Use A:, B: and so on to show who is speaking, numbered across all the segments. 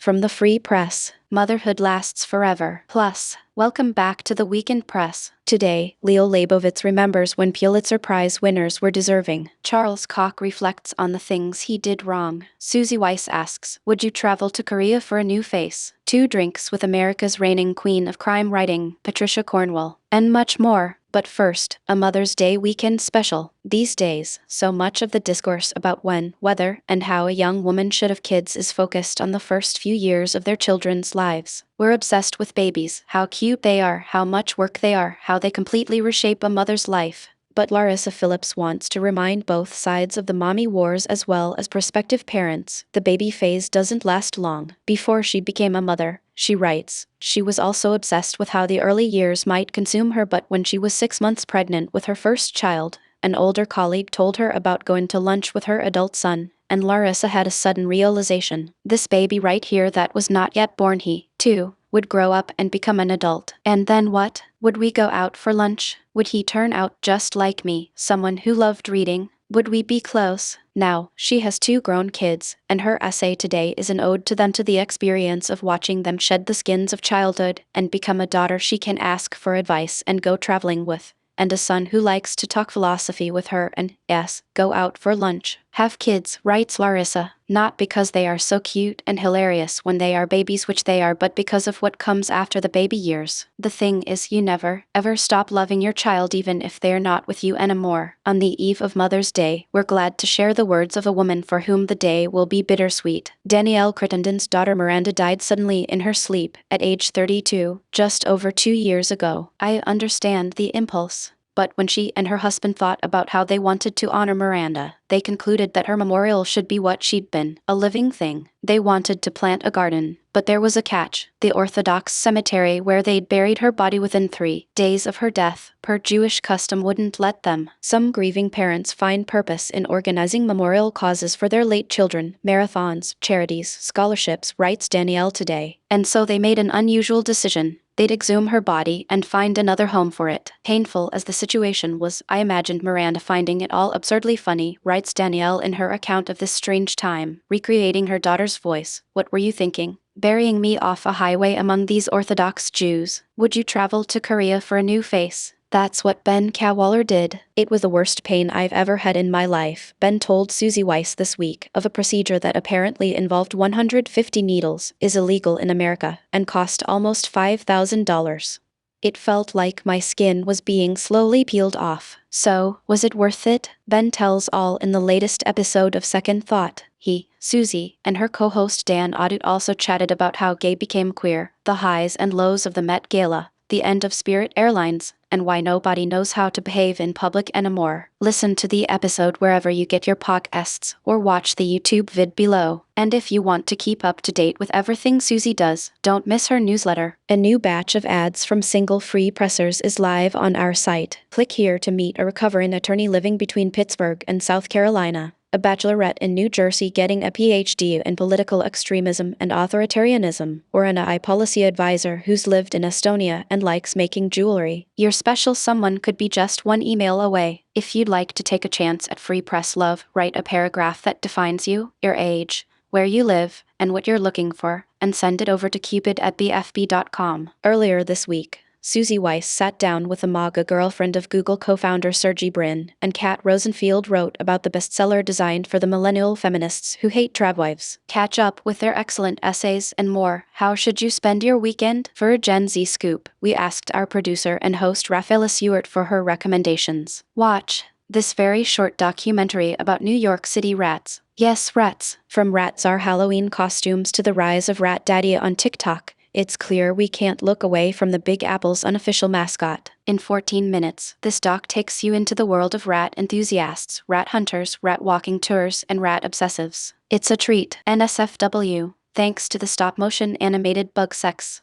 A: From the Free Press, Motherhood Lasts Forever. Plus, welcome back to the Weekend Press. Today, Liel Leibowitz remembers when Pulitzer Prize winners were deserving. Charles Koch reflects on the things he did wrong. Suzy Weiss asks, would you travel to Korea for a new face? 2 drinks with America's reigning queen of crime writing, Patricia Cornwell. And much more. But first, a Mother's Day weekend special. These days, so much of the discourse about when, whether, and how a young woman should have kids is focused on the first few years of their children's lives. We're obsessed with babies, how cute they are, how much work they are, how they completely reshape a mother's life. But Larissa Phillips wants to remind both sides of the mommy wars as well as prospective parents. The baby phase doesn't last long. Before she became a mother, she writes, she was also obsessed with how the early years might consume her, but when she was 6 months pregnant with her first child, an older colleague told her about going to lunch with her adult son, and Larissa had a sudden realization. This baby right here that was not yet born, he, too, would grow up and become an adult. And then what? Would we go out for lunch? Would he turn out just like me, someone who loved reading? Would we be close? Now, she has 2 grown kids, and her essay today is an ode to them, to the experience of watching them shed the skins of childhood and become a daughter she can ask for advice and go traveling with, and a son who likes to talk philosophy with her and, yes, go out for lunch. Have kids, writes Larissa, not because they are so cute and hilarious when they are babies, which they are, but because of what comes after the baby years. The thing is, you never, ever stop loving your child even if they're not with you anymore. On the eve of Mother's Day, we're glad to share the words of a woman for whom the day will be bittersweet. Danielle Crittenden's daughter Miranda died suddenly in her sleep, at age 32, just over 2 years ago. I understand the impulse. But when she and her husband thought about how they wanted to honor Miranda, they concluded that her memorial should be what she'd been, a living thing. They wanted to plant a garden, but there was a catch. The Orthodox cemetery where they'd buried her body within 3 days of her death, per Jewish custom, wouldn't let them. Some grieving parents find purpose in organizing memorial causes for their late children, marathons, charities, scholarships, writes Danielle today. And so they made an unusual decision. They'd exhume her body and find another home for it. Painful as the situation was, I imagined Miranda finding it all absurdly funny, writes Danielle in her account of this strange time, recreating her daughter's voice. What were you thinking? Burying me off a highway among these Orthodox Jews? Would you travel to Korea for a new face? That's what Ben Cadwallader did. It was the worst pain I've ever had in my life, Ben told Suzy Weiss this week, of a procedure that apparently involved 150 needles, is illegal in America, and cost almost $5,000. It felt like my skin was being slowly peeled off. So, was it worth it? Ben tells all in the latest episode of Second Thought. He, Suzy, and her co-host Dan Audut also chatted about how gay became queer, the highs and lows of the Met Gala, the end of Spirit Airlines, and why nobody knows how to behave in public anymore. Listen to the episode wherever you get your podcasts, or watch the YouTube vid below. And if you want to keep up to date with everything Suzy does, don't miss her newsletter. A new batch of ads from single free pressers is live on our site. Click here to meet a recovering attorney living between Pittsburgh and South Carolina, a bachelorette in New Jersey getting a PhD in political extremism and authoritarianism, or an AI policy advisor who's lived in Estonia and likes making jewelry. Your special someone could be just one email away. If you'd like to take a chance at free press love, write a paragraph that defines you, your age, where you live, and what you're looking for, and send it over to cupid@bfb.com. Earlier this week, Suzy Weiss sat down with the MAGA girlfriend of Google co-founder Sergey Brin, and Kat Rosenfield wrote about the bestseller designed for the millennial feminists who hate tradwives. Catch up with their excellent essays and more. How should you spend your weekend? For a Gen Z scoop, we asked our producer and host Rafaela Seward for her recommendations. Watch this very short documentary about New York City rats. Yes, rats. From rat czar Halloween costumes to the rise of Rat Daddy on TikTok, it's clear we can't look away from the Big Apple's unofficial mascot. In 14 minutes, this doc takes you into the world of rat enthusiasts, rat hunters, rat walking tours, and rat obsessives. It's a treat. NSFW. Thanks to the stop-motion animated bug sex.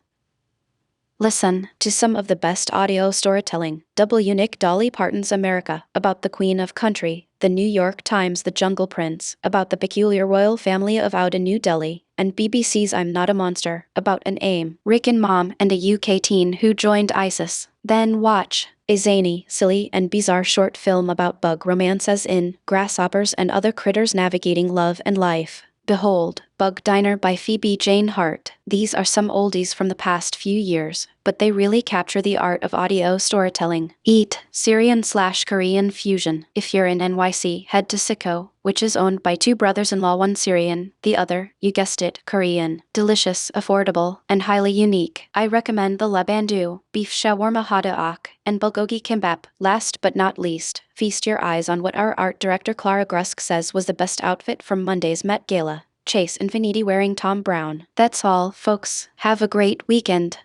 A: Listen to some of the best audio storytelling. Nick Dolly Parton's America, about the Queen of Country. The New York Times' The Jungle Prince, about the peculiar royal family of Oud in New Delhi. And BBC's I'm Not a Monster, about an AIM, Rick and Mom, and a UK teen who joined ISIS. Then watch a zany, silly, and bizarre short film about bug romance as in Grasshoppers and Other Critters Navigating Love and Life. Behold, Bug Diner by Phoebe Jane Hart. These are some oldies from the past few years, but they really capture the art of audio storytelling. Eat Syrian/Korean fusion. If you're in NYC, head to Sicko, which is owned by two brothers-in-law, one Syrian, the other, you guessed it, Korean. Delicious, affordable, and highly unique. I recommend the lebandu, beef shawarma hadaak, and bulgogi kimbap. Last but not least, feast your eyes on what our art director Clara Grusk says was the best outfit from Monday's Met Gala. Chase Infiniti wearing Tom Brown. That's all, folks. Have a great weekend.